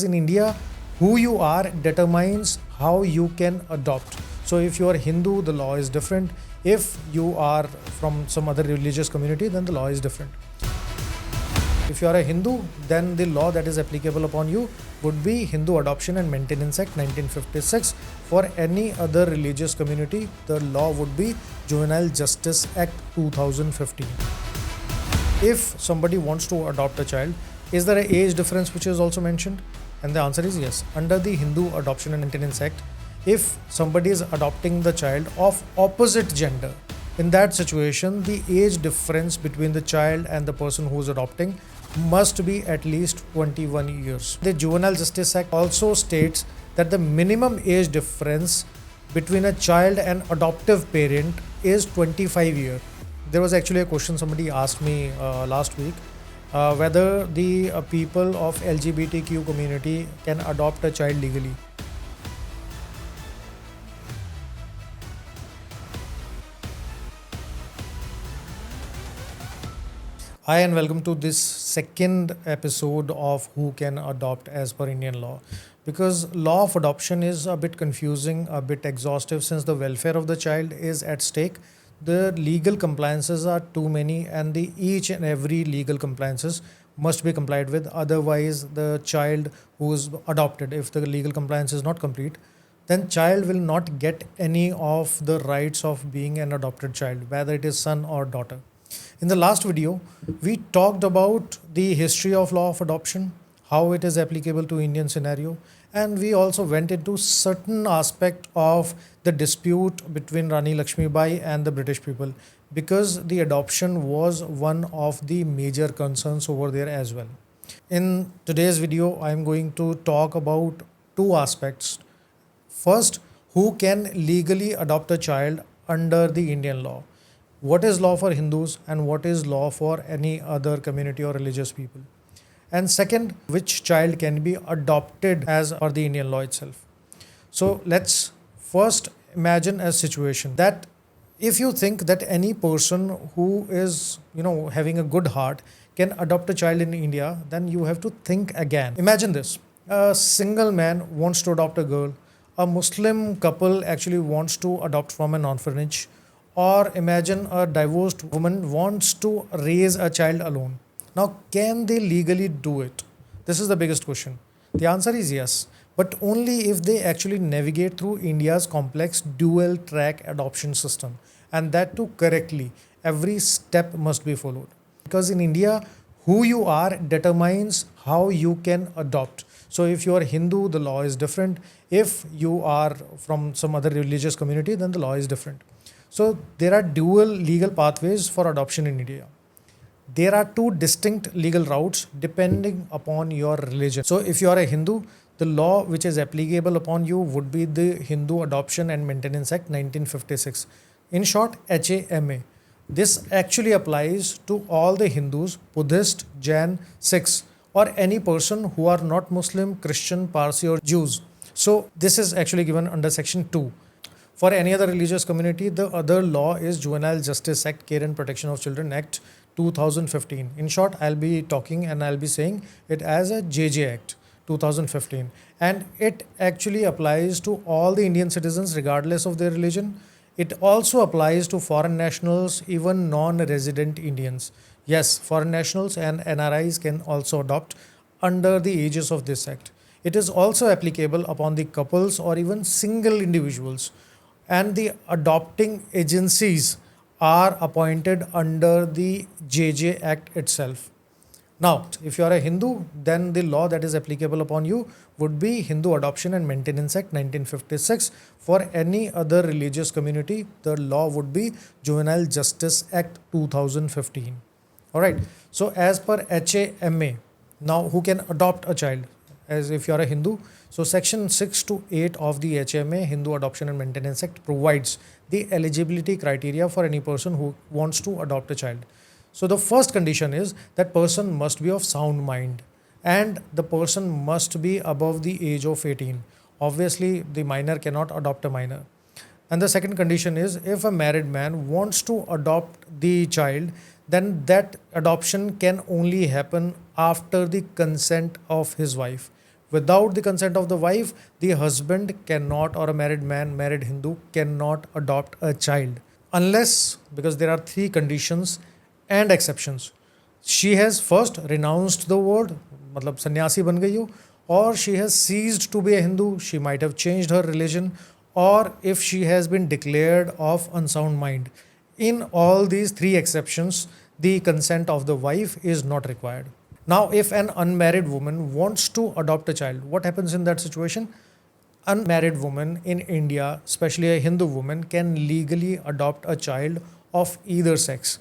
In India, who you are determines how you can adopt. So if you are Hindu, the law is different. If you are from some other religious community, then the law is different. If you are a Hindu, then the law that is applicable upon you would be Hindu Adoption and Maintenance Act 1956. For any other religious community, the law would be Juvenile Justice Act 2015. If somebody wants to adopt a child, is there an age difference which is also mentioned? And the answer is yes. Under the Hindu Adoption and Maintenance Act, if somebody is adopting the child of opposite gender, in that situation, the age difference between the child and the person who is adopting must be at least 21 years. The Juvenile Justice Act also states that the minimum age difference between a child and adoptive parent is 25 years. There was actually a question somebody asked me last week whether the people of LGBTQ community can adopt a child legally. Hi and welcome to this second episode of Who Can Adopt as per Indian law. Because law of adoption is a bit confusing, a bit exhaustive since the welfare of the child is at stake. The legal compliances are too many and each and every legal compliances must be complied with. Otherwise, the child who is adopted, if the legal compliance is not complete, then child will not get any of the rights of being an adopted child, whether it is son or daughter. In the last video, we talked about the history of law of adoption, how it is applicable to Indian scenario, and we also went into certain aspect of the dispute between Rani Lakshmibai and the British people, because the adoption was one of the major concerns over there as well. In today's video, I am going to talk about two aspects. First, who can legally adopt a child under the Indian law? What is law for Hindus and what is law for any other community or religious people? And second, which child can be adopted as per the Indian law itself? So let's first imagine a situation that if you think that any person who is, having a good heart can adopt a child in India, then you have to think again. Imagine this. A single man wants to adopt a girl. A Muslim couple actually wants to adopt from an orphanage. Or imagine a divorced woman wants to raise a child alone. Now, can they legally do it? This is the biggest question. The answer is yes, but only if they actually navigate through India's complex dual track adoption system, and that too correctly. Every step must be followed. Because in India, who you are determines how you can adopt. So if you are Hindu, the law is different. If you are from some other religious community, then the law is different. So there are dual legal pathways for adoption in India. There are two distinct legal routes depending upon your religion. So if you are a Hindu, the law which is applicable upon you would be the Hindu Adoption and Maintenance Act 1956. In short, HAMA. This actually applies to all the Hindus, Buddhist, Jain, Sikhs, or any person who are not Muslim, Christian, Parsi or Jews. So this is actually given under section 2. For any other religious community, the other law is Juvenile Justice Act, Care and Protection of Children Act 2015. In short, I'll be talking and I'll be saying it as a JJ Act 2015. And it actually applies to all the Indian citizens regardless of their religion. It also applies to foreign nationals, even non-resident Indians. Yes, foreign nationals and NRIs can also adopt under the aegis of this act. It is also applicable upon the couples or even single individuals. And the adopting agencies are appointed under the JJ Act itself. Now, if you are a Hindu, then the law that is applicable upon you would be Hindu Adoption and Maintenance Act 1956. For any other religious community, the law would be Juvenile Justice Act 2015. Alright, so as per HAMA, now who can adopt a child? As if you are a Hindu, so section 6 to 8 of the HAMA, Hindu Adoption and Maintenance Act, provides the eligibility criteria for any person who wants to adopt a child. So the first condition is that person must be of sound mind and the person must be above the age of 18. Obviously, the minor cannot adopt a minor. And the second condition is if a married man wants to adopt the child, then that adoption can only happen after the consent of his wife. Without the consent of the wife, the husband cannot, or a married man, married Hindu, cannot adopt a child. Unless, because there are three conditions and exceptions. She has first renounced the word, मतलब सन्यासी बन गई हो, or she has ceased to be a Hindu, she might have changed her religion, or if she has been declared of unsound mind. In all these three exceptions, the consent of the wife is not required. Now, if an unmarried woman wants to adopt a child, what happens in that situation? Unmarried woman in India, especially a Hindu woman, can legally adopt a child of either sex.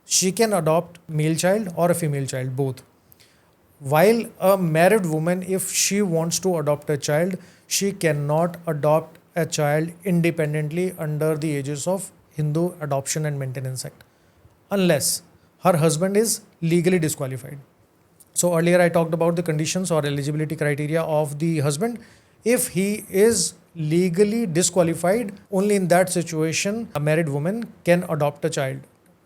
She can adopt male child or a female child, both. While a married woman, if she wants to adopt a child, she cannot adopt a child independently under the aegis of Hindu Adoption and Maintenance Act, unless her husband is legally disqualified. So earlier I talked about the conditions or eligibility criteria of the husband. If he is legally disqualified, only in that situation a married woman can adopt a child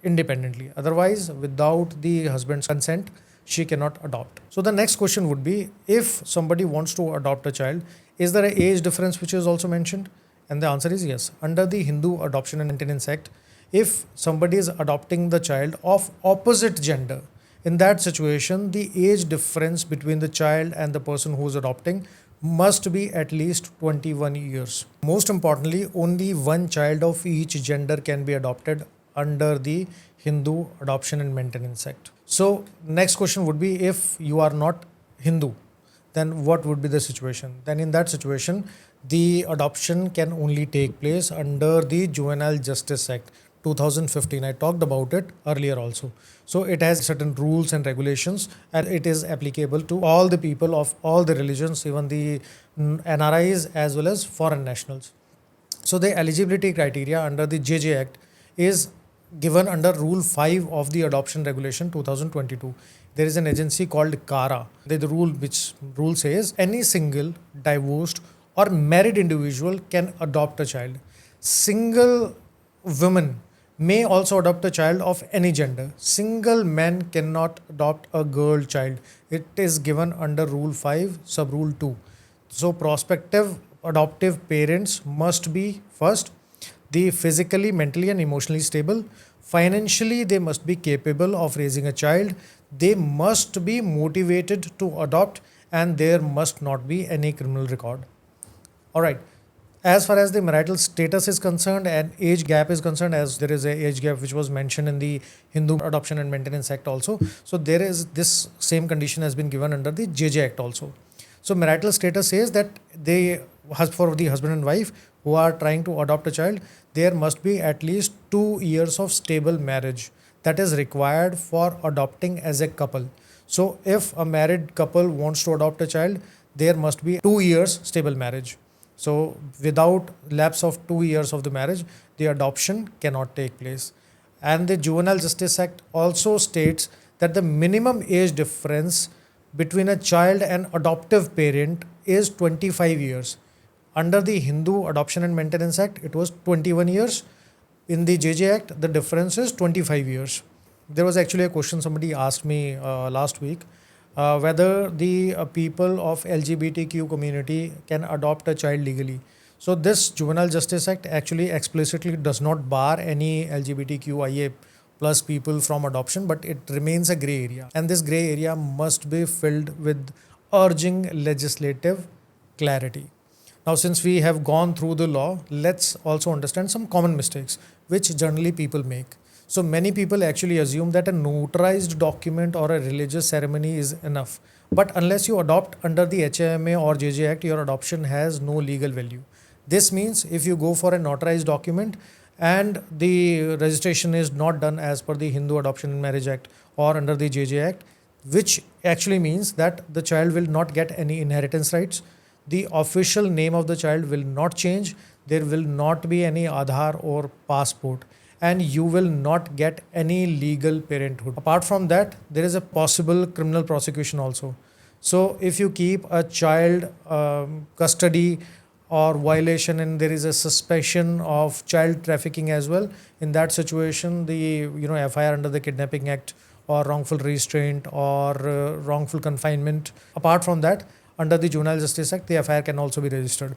independently. Otherwise, without the husband's consent, she cannot adopt. So the next question would be, if somebody wants to adopt a child, is there an age difference which is also mentioned? And the answer is yes. Under the Hindu Adoption and Maintenance Act, if somebody is adopting the child of opposite gender, in that situation, the age difference between the child and the person who is adopting must be at least 21 years. Most importantly, only one child of each gender can be adopted under the Hindu Adoption and Maintenance Act. So, next question would be, if you are not Hindu, then what would be the situation? Then in that situation, the adoption can only take place under the Juvenile Justice Act 2015. I talked about it earlier also. So it has certain rules and regulations, and it is applicable to all the people of all the religions, even the NRIs as well as foreign nationals. So the eligibility criteria under the JJ Act is given under Rule 5 of the Adoption Regulation 2022. There is an agency called CARA. The rule says any single, divorced or married individual can adopt a child. Single women may also adopt a child of any gender. Single man cannot adopt a girl child. It is given under Rule 5, Sub Rule 2. So prospective adoptive parents must be, first, the physically, mentally and emotionally stable. Financially, they must be capable of raising a child. They must be motivated to adopt, and there must not be any criminal record. Alright. As far as the marital status is concerned and age gap is concerned, as there is a age gap which was mentioned in the Hindu Adoption and Maintenance Act also. So there is this same condition has been given under the JJ Act also. So marital status says that for the husband and wife who are trying to adopt a child, there must be at least 2 years of stable marriage that is required for adopting as a couple. So if a married couple wants to adopt a child, there must be 2 years stable marriage. So without lapse of 2 years of the marriage, the adoption cannot take place. And the Juvenile Justice Act also states that the minimum age difference between a child and adoptive parent is 25 years. Under the Hindu Adoption and Maintenance Act, it was 21 years. In the JJ Act, the difference is 25 years. There was actually a question somebody asked me last week, whether the people of LGBTQ community can adopt a child legally. So this Juvenile Justice Act actually explicitly does not bar any LGBTQIA plus people from adoption, but it remains a grey area. And this grey area must be filled with urging legislative clarity. Now, since we have gone through the law, let's also understand some common mistakes which generally people make. So many people actually assume that a notarized document or a religious ceremony is enough. But unless you adopt under the HAMA or JJ Act, your adoption has no legal value. This means if you go for a notarized document and the registration is not done as per the Hindu Adoption and Marriage Act or under the JJ Act, which actually means that the child will not get any inheritance rights. The official name of the child will not change. There will not be any Aadhaar or passport, and you will not get any legal parenthood. Apart from that, there is a possible criminal prosecution also. So if you keep a child custody or violation and there is a suspicion of child trafficking as well, in that situation, the FIR under the Kidnapping Act or wrongful restraint or wrongful confinement. Apart from that, under the Juvenile Justice Act, the FIR can also be registered.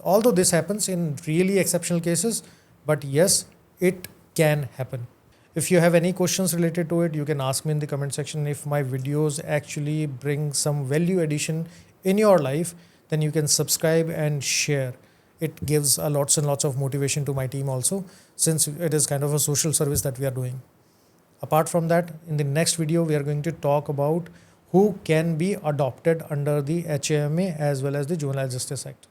Although this happens in really exceptional cases, but yes, it can happen. If you have any questions related to it, you can ask me in the comment section. If my videos actually bring some value addition in your life, then you can subscribe and share. It gives a lots and lots of motivation to my team also, since it is kind of a social service that we are doing. Apart from that, in the next video, we are going to talk about who can be adopted under the HAMA as well as the Juvenile Justice Act.